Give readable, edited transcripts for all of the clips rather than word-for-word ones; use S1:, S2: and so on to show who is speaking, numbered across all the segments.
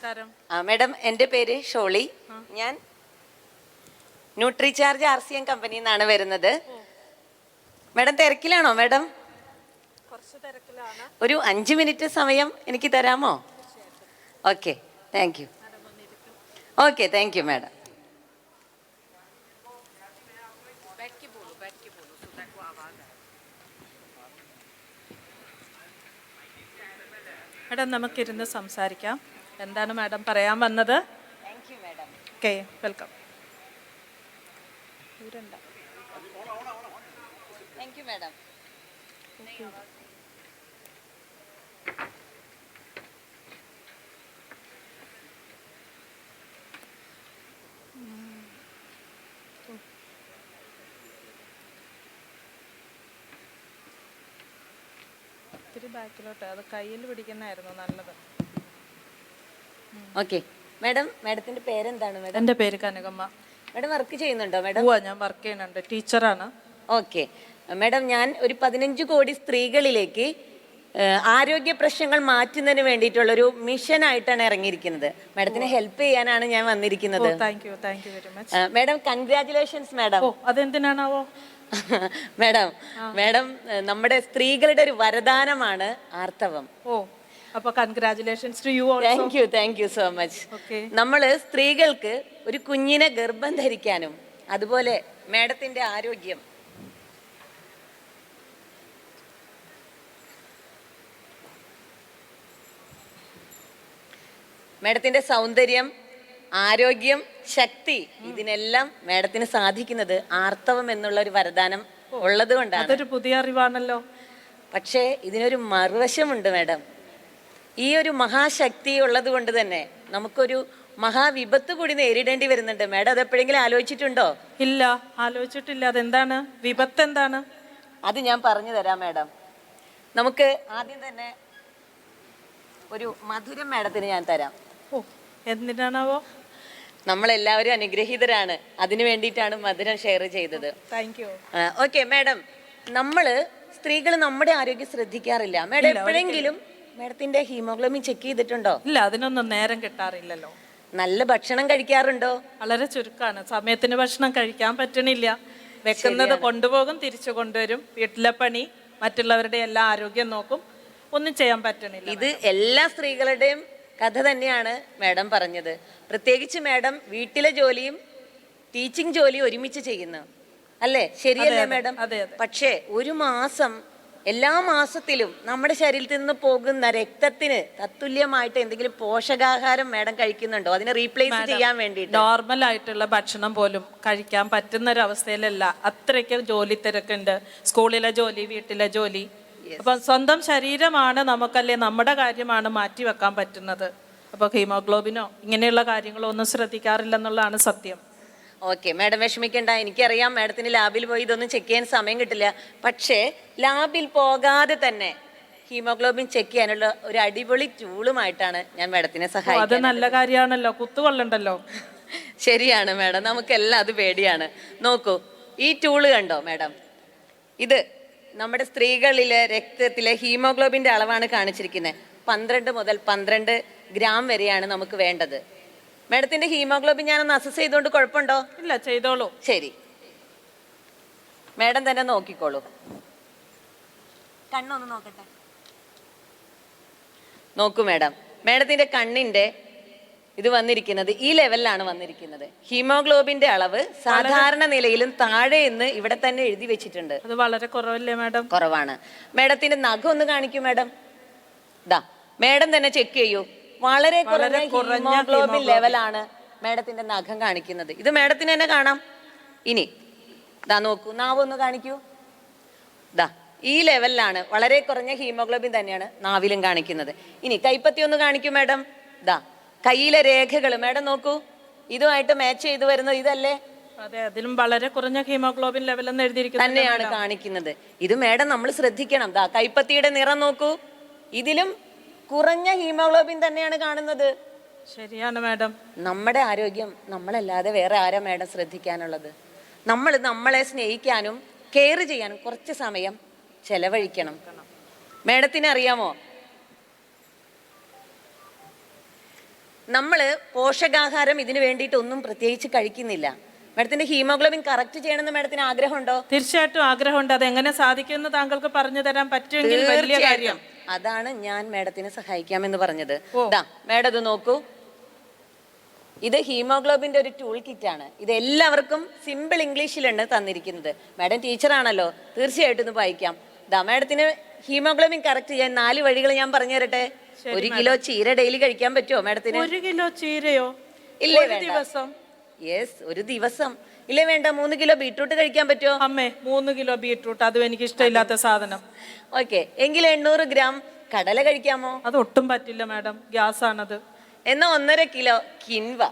S1: Madam, എൻ്റെ പേര് ഷോളി. ഞാൻ ന്യൂട്രിചാർജ് RCM കമ്പനിയിൽ നിന്നാണ് വരുന്നത്. മാഡം തിരക്കിലാണോ? മാഡം ഒരു 5 മിനിറ്റ് സമയം എനിക്ക് തരാമോ? Okay, thank you. Okay, thank you madam.
S2: Madam, നമുക്കിരുന്ന് സംസാരിക്കാം. എന്താണ് മാഡം പറയാൻ വന്നത്? Okay, welcome.
S1: Thank you madam.
S2: ഇത്തിരി ബാക്കിലോട്ട്, അത് കയ്യിൽ പിടിക്കുന്നതായിരുന്നു നല്ലത്.
S1: ഓക്കെ മാഡം, മാഡത്തിന്റെ പേരെന്താണ് മാഡം?
S2: എൻ്റെ പേര് കനകമ്മ.
S1: മാഡം വർക്ക് ചെയ്യുന്നുണ്ടോ മാഡം?
S2: ഞാൻ വർക്ക് ചെയ്യുന്നുണ്ട്, ടീച്ചറാണ്.
S1: ഓക്കെ മാഡം, ഞാൻ ഒരു 15 കോടി സ്ത്രീകളിലേക്ക് ആരോഗ്യ പ്രശ്നങ്ങൾ മാറ്റുന്നതിന് വേണ്ടിയിട്ടുള്ളൊരു മിഷനായിട്ടാണ് ഇറങ്ങിയിരിക്കുന്നത്. മാഡത്തിനെ ഹെൽപ്പ് ചെയ്യാനാണ് ഞാൻ വന്നിരിക്കുന്നത്.
S2: Thank you very much.
S1: Madam congratulations madam.
S2: അതെന്തിനാണാവോ?
S1: മാഡം, മാഡം നമ്മുടെ സ്ത്രീകളുടെ ഒരു വരദാനമാണ് ആർത്തവം.
S2: അപ്പൊ congratulations to you.
S1: Thank you so much. നമ്മള് സ്ത്രീകൾക്ക് ഒരു കുഞ്ഞിനെ ഗർഭം ധരിക്കാനും അതുപോലെ മാഡത്തിന്റെ ആരോഗ്യം, മാഡത്തിന്റെ സൗന്ദര്യം, ആരോഗ്യം, ശക്തി, ഇതിനെല്ലാം മാഡത്തിന് സാധിക്കുന്നത് ആർത്തവം എന്നുള്ള ഒരു വരദാനം ഉള്ളത് കൊണ്ടാണ്.
S2: അതൊരു പുതിയ അറിവാണല്ലോ.
S1: പക്ഷേ ഇതിനൊരു മറുവശമുണ്ട് മാഡം. ഈ ഒരു മഹാശക്തി ഉള്ളത് കൊണ്ട് തന്നെ നമുക്കൊരു മഹാവിപത്ത് കൂടി നേരിടേണ്ടി വരുന്നുണ്ട്. മാഡം അത് എപ്പോഴെങ്കിലും ആലോചിച്ചിട്ടുണ്ടോ?
S2: ഇല്ല, ആലോചിച്ചിട്ടില്ല. അതെന്താണ് വിപത്ത്? എന്താണ്
S1: അത്? ഞാൻ പറഞ്ഞു തരാം മാഡം. നമുക്ക് ആദ്യം തന്നെ ഒരു മധുരം മാഡത്തിന് ഞാൻ തരാം.
S2: എന്തിനാണാവോ?
S1: നമ്മളെല്ലാവരും അനുഗ്രഹീതരാണ്, അതിനു വേണ്ടിയിട്ടാണ് മധുരം ഷെയർ ചെയ്തത്.
S2: Thank you.
S1: ഓക്കെ മാഡം, നമ്മള് സ്ത്രീകൾ നമ്മുടെ ആരോഗ്യം ശ്രദ്ധിക്കാറില്ല. മാഡം എപ്പോഴെങ്കിലും മാഡത്തിന്റെ ഹീമോഗ്ലോബിൻ ചെക്ക് ചെയ്തിട്ടുണ്ടോ?
S2: ഇല്ല, അതിനൊന്നും നേരം കിട്ടാറില്ലല്ലോ.
S1: നല്ല ഭക്ഷണം കഴിക്കാറുണ്ടോ?
S2: വളരെ ചുരുക്കാണ്. സമയത്തിന് ഭക്ഷണം കഴിക്കാൻ പറ്റണില്ല. വെക്കുന്നത് കൊണ്ടുപോകും, തിരിച്ചു കൊണ്ടുവരും. വീട്ടിലെ പണി, മറ്റുള്ളവരുടെ എല്ലാ ആരോഗ്യം നോക്കും, ഒന്നും ചെയ്യാൻ പറ്റണില്ല.
S1: ഇത് എല്ലാ സ്ത്രീകളുടെയും കഥ തന്നെയാണ് മാഡം പറഞ്ഞത്. പ്രത്യേകിച്ച് മാഡം വീട്ടിലെ ജോലിയും ടീച്ചിങ് ജോലിയും ഒരുമിച്ച് ചെയ്യുന്നു അല്ലേ? ശരിയല്ലേ മാഡം? പക്ഷേ ഒരു മാസം, എല്ലാ മാസത്തിലും നമ്മുടെ ശരീരത്തിൽ നിന്ന് പോകുന്ന രക്തത്തിന് തത്തുല്യമായിട്ട് എന്തെങ്കിലും പോഷകാഹാരം മാഡം കഴിക്കുന്നുണ്ടോ അതിനെ റീപ്ലേസ് ചെയ്യാൻ വേണ്ടി?
S2: നോർമൽ ആയിട്ടുള്ള ഭക്ഷണം പോലും കഴിക്കാൻ പറ്റുന്ന ഒരു അവസ്ഥയിലല്ല. അത്രയ്ക്ക് ജോലി തിരക്കുണ്ട്, സ്കൂളിലെ ജോലി, വീട്ടിലെ ജോലി. അപ്പൊ സ്വന്തം ശരീരമാണ് നമുക്കല്ലേ, നമ്മുടെ കാര്യമാണ് മാറ്റി വെക്കാൻ പറ്റുന്നത്. അപ്പൊ ഹീമോഗ്ലോബിനോ ഇങ്ങനെയുള്ള കാര്യങ്ങളോ ഒന്നും ശ്രദ്ധിക്കാറില്ലെന്നുള്ളതാണ് സത്യം.
S1: ഓക്കെ മാഡം, വിഷമിക്കണ്ട. എനിക്കറിയാം മാഡത്തിന് ലാബിൽ പോയി ഇതൊന്നും ചെക്ക് ചെയ്യാൻ സമയം കിട്ടില്ല. പക്ഷേ ലാബിൽ പോകാതെ തന്നെ ഹീമോഗ്ലോബിൻ ചെക്ക് ചെയ്യാനുള്ള ഒരു അടിപൊളി ടൂളുമായിട്ടാണ് ഞാൻ മാഡത്തിനെ സഹായിക്കുന്നത്.
S2: അത് നല്ല കാര്യമാണല്ലോ, കുത്തുകൊള്ളണ്ടല്ലോ.
S1: ശരിയാണ് മാഡം, നമുക്കെല്ലാം അത് പേടിയാണ്. നോക്കൂ, ഈ ടൂള് കണ്ടോ മാഡം? ഇത് നമ്മുടെ സ്ത്രീകളിലെ രക്തത്തിലെ ഹീമോഗ്ലോബിന്റെ അളവാണ് കാണിച്ചിരിക്കുന്നത്. 12 മുതൽ 12 ഗ്രാം വരെയാണ് നമുക്ക് വേണ്ടത്. മാഡത്തിന്റെ ഹീമോഗ്ലോബിൻ ഞാനൊന്ന് അസസ് ചെയ്തുകൊണ്ട് കുഴപ്പമുണ്ടോ?
S2: ഇല്ല, ചെയ്തോളൂ.
S1: ശരി, മാഡം തന്നെ നോക്കിക്കോളൂ. കണ്ണൊന്ന് നോക്കട്ടെ. നോക്കൂ മാഡം, മാഡത്തിന്റെ കണ്ണിന്റെ ഇത് വന്നിരിക്കുന്നത് ഈ ലെവലിലാണ് വന്നിരിക്കുന്നത്. ഹീമോഗ്ലോബിന്റെ അളവ് സാധാരണ നിലയിലും താഴെ എന്ന് ഇവിടെ തന്നെ എഴുതി വെച്ചിട്ടുണ്ട്.
S2: അത് വളരെ കുറവല്ലേ മാഡം?
S1: കുറവാണ്. മാഡത്തിന്റെ നഖം ഒന്ന് കാണിക്കൂ മാഡം. ദാ മാഡം തന്നെ ചെക്ക് ചെയ്യൂ. വളരെ കുറഞ്ഞ ഹീമോഗ്ലോബിൻ ലെവലാണ് മാഡത്തിന്റെ നഖം കാണിക്കുന്നത്. ഇത് മാഡത്തിന് തന്നെ കാണാം. ഇനി ദാ നോക്കൂ, നാവ് ഒന്ന് കാണിക്കൂ. ദാ ഈ ലെവലിലാണ്, വളരെ കുറഞ്ഞ ഹീമോഗ്ലോബിൻ തന്നെയാണ് നാവിലും കാണിക്കുന്നത്. ഇനി കൈപ്പത്തി ഒന്ന് കാണിക്കൂ മാഡം. ദാ കയ്യിലെ രേഖകൾ മാഡം നോക്കൂ, ഇതുമായിട്ട് മാച്ച് ചെയ്ത് വരുന്നത് ഇതല്ലേ?
S2: അതെ, അതിലും വളരെ കുറഞ്ഞ ഹീമോഗ്ലോബിൻ ലെവൽ എന്ന് എഴുതിയിരിക്കുന്നത്
S1: തന്നെയാണ് കാണിക്കുന്നത്. ഇത് മാഡം നമ്മൾ ശ്രദ്ധിക്കണം. ദാ കൈപ്പത്തിയുടെ നിറം നോക്കൂ, ഇതിലും കുറഞ്ഞ ഹീമോഗ്ലോബിൻ തന്നെയാണ് കാണുന്നത്.
S2: ശരിയാണ് മാഡം.
S1: നമ്മുടെ ആരോഗ്യം നമ്മളല്ലാതെ വേറെ ആരാ മാഡം ശ്രദ്ധിക്കാനുള്ളത്? നമ്മൾ നമ്മളെ സ്നേഹിക്കാനും കെയർ ചെയ്യാനും കുറച്ച് സമയം ചെലവഴിക്കണം. മാഡത്തിന് അറിയാമോ, നമ്മൾ പോഷകാഹാരം ഇതിനു വേണ്ടിയിട്ട് ഒന്നും പ്രത്യേകിച്ച് കഴിക്കുന്നില്ല. മാഡത്തിന്റെ ഹീമോഗ്ലോബിൻ കറക്റ്റ് ചെയ്യണമെന്ന് മാഡത്തിന് ആഗ്രഹമുണ്ടോ?
S2: തീർച്ചയായിട്ടും ആഗ്രഹമുണ്ട്. അത് എങ്ങനെ സാധിക്കുമെന്ന് താങ്കൾക്ക് പറഞ്ഞു തരാൻ പറ്റുമെങ്കിൽ വലിയ കാര്യം.
S1: അതാണ് ഞാൻ മാഡത്തിനെ സഹായിക്കാമെന്ന് പറഞ്ഞത്. മാഡം ഇത് നോക്കൂ, ഇത് ഹീമോഗ്ലോബിന്റെ ഒരു ടൂൾ കിറ്റ് ആണ്. ഇത് എല്ലാവർക്കും സിമ്പിൾ ഇംഗ്ലീഷിലാണ് തന്നിരിക്കുന്നത്. മാഡം ടീച്ചറാണല്ലോ, തീർച്ചയായിട്ടും ഇത് വായിക്കാം. മാഡത്തിന് ഹീമോഗ്ലോബിൻ കറക്റ്റ് ചെയ്യാൻ 4 വഴികൾ ഞാൻ പറഞ്ഞു തരട്ടെ. 1 കിലോ ചീര ഡെയിലി കഴിക്കാൻ പറ്റുമോ മാഡത്തിന്?
S2: 1 കിലോ ചീരയോ?
S1: ഇല്ലേ,
S2: ദിവസം?
S1: യെസ്, ഒരു ദിവസം. ഇല്ലേ വേണ്ട, 3 കിലോ ബീട്രൂട്ട് കഴിക്കാൻ പറ്റുമോ?
S2: അമ്മേ, 3 കിലോ ബീട്രൂട്ട്, അതും എനിക്ക് ഇഷ്ടമില്ലാത്ത സാധനം.
S1: ഓക്കെ, എങ്കിൽ 800 ഗ്രാം കടല കഴിക്കാമോ?
S2: അത് ഒട്ടും പറ്റില്ല മാഡം, ഗ്യാസ് ആണത്.
S1: എന്നാ 1.5 കിലോ കിൻവ?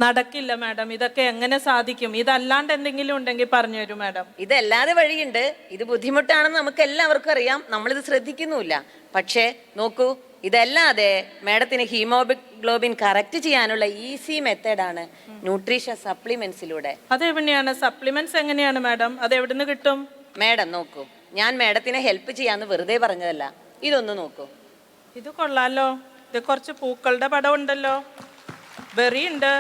S2: നടക്കില്ല മാഡം, ഇതൊക്കെ എങ്ങനെ സാധിക്കും? ഇതല്ലാണ്ട് എന്തെങ്കിലും ഉണ്ടെങ്കിൽ പറഞ്ഞു തരൂ മാഡം.
S1: ഇതല്ലാതെ വഴിയുണ്ട്. ഇത് ബുദ്ധിമുട്ടാണെന്ന് നമുക്ക് എല്ലാവർക്കും അറിയാം, നമ്മളിത് ശ്രദ്ധിക്കുന്നുമില്ല. പക്ഷേ നോക്കൂ, ഇതല്ലാതെ മാഡത്തിന് ഹീമോഗ്ലോബിൻ കറക്റ്റ് ചെയ്യാനുള്ള ഈസി മെത്തേഡാണ് ന്യൂട്രീഷൻ സപ്ലിമെന്റ്സിലൂടെ.
S2: അതെവിടെയാണ് സപ്ലിമെന്റ്സ്? എങ്ങനെയാണ് മാഡം? അത് എവിടെ നിന്ന് കിട്ടും?
S1: മാഡം നോക്കൂ, ഞാൻ മാഡത്തിനെ ഹെൽപ്പ് ചെയ്യാന്ന് വെറുതെ പറഞ്ഞതല്ല. ഇതൊന്ന് നോക്കൂ.
S2: ഇത് കൊള്ളാലോ, ഇത് കുറച്ച് പൂക്കളുടെ പടം ഉണ്ടല്ലോ, ബെറി ഉണ്ട്.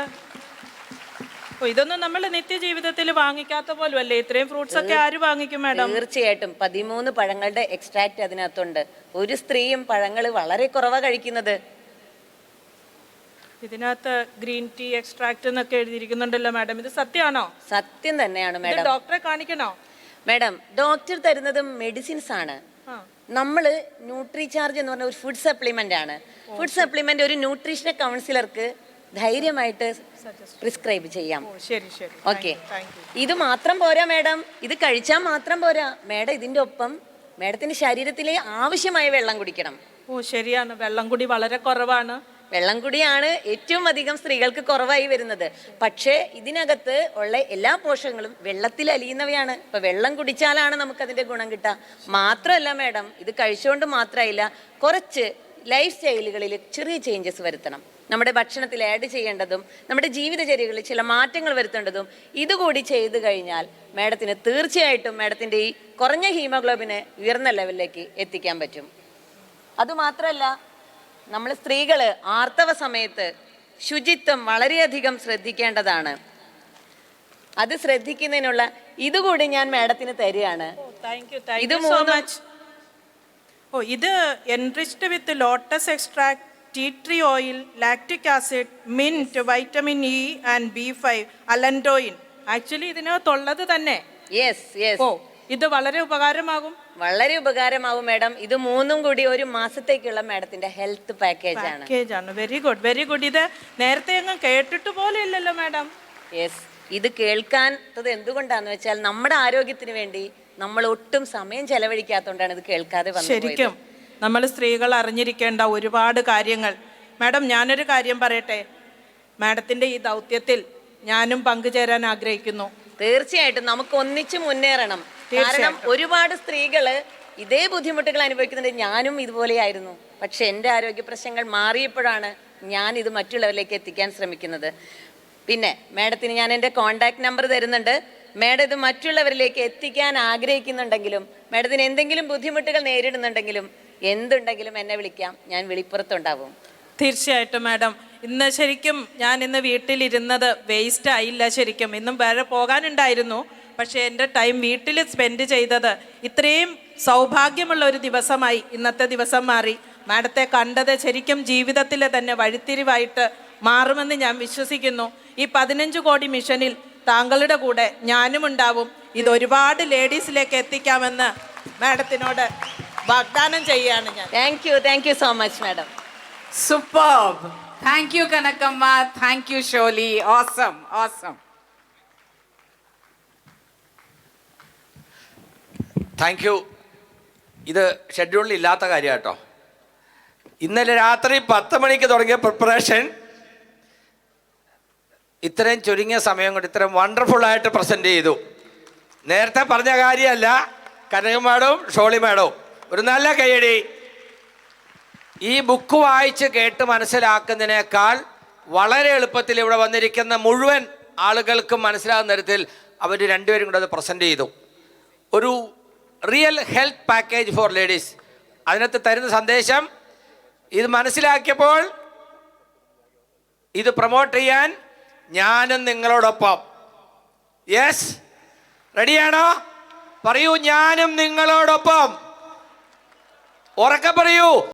S2: ഇതൊന്നും നമ്മൾ നിത്യജീവിതത്തിൽ വാങ്ങിക്കാത്ത പോലും അല്ലേ? ഇത്രയും ഫ്രൂട്ട്സ് ഒക്കെ ആര് വാങ്ങിക്കും മാഡം?
S1: തീർച്ചയായിട്ടും 13 പഴങ്ങളുടെ എക്സ്ട്രാക്ട് അതിനകത്തുണ്ട്. ഒരു സ്ത്രീയും പഴങ്ങൾ വളരെ കുറവാ കഴിക്കുന്നത്.
S2: ഇതിനകത്ത് ഗ്രീൻ ടീ എക്സ്ട്രാക്ട് എന്നൊക്കെ എഴുതിയിരിക്കുന്നുണ്ടല്ലോ മാഡം, ഇത് സത്യമാണോ?
S1: സത്യം തന്നെയാണ് മാഡം.
S2: ഡോക്ടറെ കാണിക്കണോ
S1: മാഡം? ഡോക്ടർ തരുന്നത് മെഡിസിൻസ് ആണ്. നമ്മള് ന്യൂട്രിചാർജ് എന്ന് പറഞ്ഞ ഒരു ഫുഡ് സപ്ലിമെന്റ് ആണ്. ഫുഡ് സപ്ലിമെന്റ് ഒരു ന്യൂട്രീഷൻ കൗൺസിലർക്ക് ധൈര്യമായിട്ട് പ്രിസ്ക്രൈബ് ചെയ്യാം. ഓക്കെ, ഇത് മാത്രം പോരാ മാഡം, ഇത് കഴിച്ചാൽ മാത്രം പോരാ മാഡം. ഇതിന്റെ ഒപ്പം മാഡത്തിന്റെ ശരീരത്തിലെ ആവശ്യമായ വെള്ളം കുടിക്കണം.
S2: ശരിയാണ്, വെള്ളം കുടി വളരെ കുറവാണ്.
S1: വെള്ളം കുടിയാണ് ഏറ്റവും അധികം സ്ത്രീകൾക്ക് കുറവായി വരുന്നത്. പക്ഷേ ഇതിനകത്ത് ഉള്ള എല്ലാ പോഷകങ്ങളും വെള്ളത്തിൽ അലിയുന്നവയാണ്. ഇപ്പൊ വെള്ളം കുടിച്ചാലാണ് നമുക്ക് അതിന്റെ ഗുണം കിട്ടുക. മാത്രമല്ല മാഡം, ഇത് കഴിച്ചുകൊണ്ട് മാത്രമായില്ല, കുറച്ച് ലൈഫ് സ്റ്റൈലുകളിൽ ചെറിയ ചേഞ്ചസ് വരുത്തണം. നമ്മുടെ ഭക്ഷണത്തിൽ ആഡ് ചെയ്യേണ്ടതും നമ്മുടെ ജീവിതചര്യകളിൽ ചില മാറ്റങ്ങൾ വരുത്തേണ്ടതും ഇതുകൂടി ചെയ്തു കഴിഞ്ഞാൽ മാഡത്തിന് തീർച്ചയായിട്ടും മാഡത്തിൻ്റെ ഈ കുറഞ്ഞ ഹീമോഗ്ലോബിനെ ഉയർന്ന ലെവലിലേക്ക് എത്തിക്കാൻ പറ്റും. അതുമാത്രമല്ല, നമ്മൾ സ്ത്രീകൾ ആർത്തവ സമയത്ത് ശുചിത്വം വളരെയധികം ശ്രദ്ധിക്കേണ്ടതാണ്. അത് ശ്രദ്ധിക്കുന്നതിനുള്ള ഇതുകൂടി ഞാൻ മാഡത്തിന് തരികയാണ്. ഇത്
S2: ഇത് enriched with lotus extract, tea tree oil, lactic acid, mint, vitamin E and B5, allantoin. Actually ഇതിനകത്തുള്ളത് തന്നെ. ഇത് വളരെ ഉപകാരമാകും.
S1: വളരെ ഉപകാരമാകും മാഡം. ഇത് 3ഉം കൂടി ഒരു മാസത്തേക്കുള്ള മാഡത്തിന്റെ ഹെൽത്ത് പാക്കേജ് ആണ്.
S2: Very good, very good. ഇത് നേരത്തെ അങ്ങ് കേട്ടിട്ട് പോലെ ഇല്ലല്ലോ മാഡം?
S1: യെസ്, ഇത് കേൾക്കാത്തത് എന്തുകൊണ്ടാന്ന് വെച്ചാൽ നമ്മുടെ ആരോഗ്യത്തിന് വേണ്ടി നമ്മൾ ഒട്ടും സമയം ചെലവഴിക്കാത്തതുകൊണ്ടാണ് ഇത് കേൾക്കാതെ വന്നത്.
S2: ശരിക്കും നമ്മൾ സ്ത്രീകൾ അറിഞ്ഞിരിക്കേണ്ട ഒരുപാട് കാര്യങ്ങൾ. മാഡം, ഞാനൊരു കാര്യം പറയട്ടെ, മാഡത്തിന്റെ ഈ ദൗത്യത്തിൽ ഞാനും പങ്കുചേരാൻ ആഗ്രഹിക്കുന്നു.
S1: തീർച്ചയായിട്ടും നമുക്ക് ഒന്നിച്ച് മുന്നേറണം. കാരണം ഒരുപാട് സ്ത്രീകള് ഇതേ ബുദ്ധിമുട്ടുകൾ അനുഭവിക്കുന്നുണ്ട്. ഞാനും ഇതുപോലെയായിരുന്നു. പക്ഷെ എൻ്റെ ആരോഗ്യ പ്രശ്നങ്ങൾ മാറിയപ്പോഴാണ് ഞാൻ ഇത് മറ്റുള്ളവരിലേക്ക് എത്തിക്കാൻ ശ്രമിക്കുന്നത്. പിന്നെ മാഡത്തിന് ഞാൻ എൻ്റെ കോൺടാക്ട് നമ്പർ തരുന്നുണ്ട്. മാഡം ഇത് മറ്റുള്ളവരിലേക്ക് എത്തിക്കാൻ ആഗ്രഹിക്കുന്നുണ്ടെങ്കിലും മാഡത്തിന് എന്തെങ്കിലും ബുദ്ധിമുട്ടുകൾ നേരിടുന്നുണ്ടെങ്കിലും എന്തുണ്ടെങ്കിലും എന്നെ വിളിക്കാം, ഞാൻ വെളിപ്പുറത്തുണ്ടാവും.
S2: തീർച്ചയായിട്ടും മാഡം. ഇന്ന് ശരിക്കും ഞാൻ ഇന്ന് വീട്ടിലിരുന്നത് വേസ്റ്റ് ആയില്ല. ശരിക്കും ഇന്നും വേറെ പോകാനുണ്ടായിരുന്നു, പക്ഷേ എൻ്റെ ടൈം വീട്ടിൽ സ്പെൻഡ് ചെയ്തത് ഇത്രയും സൗഭാഗ്യമുള്ള ഒരു ദിവസമായി ഇന്നത്തെ ദിവസം മാറി. മാഡത്തെ കണ്ടത് ശരിക്കും ജീവിതത്തിലെ തന്നെ വഴിത്തിരിവായിട്ട് മാറുമെന്ന് ഞാൻ വിശ്വസിക്കുന്നു. ഈ 15 കോടി മിഷനിൽ താങ്കളുടെ കൂടെ ഞാനും ഉണ്ടാവും. ഇത് ഒരുപാട് ലേഡീസിലേക്ക് എത്തിക്കാമെന്ന് മാഡത്തിനോട് വാഗ്ദാനം ചെയ്യുകയാണ് ഞാൻ.
S1: Thank you so much madam.
S3: Superb. Thank you, Kanakamma. Thank you, Sholi. Awesome.
S4: Thank you. ഇത് ഷെഡ്യൂളിൽ ഇല്ലാത്ത കാര്യം കേട്ടോ. ഇന്നലെ രാത്രി 10 മണിക്ക് തുടങ്ങിയ പ്രിപ്പറേഷൻ ഇത്രയും ചുരുങ്ങിയ സമയം കൊണ്ട് ഇത്രയും വണ്ടർഫുള്ളായിട്ട് പ്രസൻറ്റ് ചെയ്തു. നേരത്തെ പറഞ്ഞ കാര്യമല്ല. കനക മാഡവും ഷോളി മാഡവും ഒരു നല്ല കൈയടി. ഈ ബുക്ക് വായിച്ച് കേട്ട് മനസ്സിലാക്കുന്നതിനേക്കാൾ വളരെ എളുപ്പത്തിൽ ഇവിടെ വന്നിരിക്കുന്ന മുഴുവൻ ആളുകൾക്കും മനസ്സിലാകുന്ന തരത്തിൽ അവർ രണ്ടുപേരും കൂടെ അത് പ്രസൻറ്റ് ചെയ്തു. ഒരു real health package for ladies. അതിനകത്ത് തരുന്ന സന്ദേശം ഇത് മനസ്സിലാക്കിയപ്പോൾ ഇത് പ്രൊമോട്ട് ചെയ്യാൻ ഞാനും നിങ്ങളോടൊപ്പം. യെസ്, റെഡിയാണോ? പറയൂ, ഞാനും നിങ്ങളോടൊപ്പം. ഉറക്കെ പറയൂ.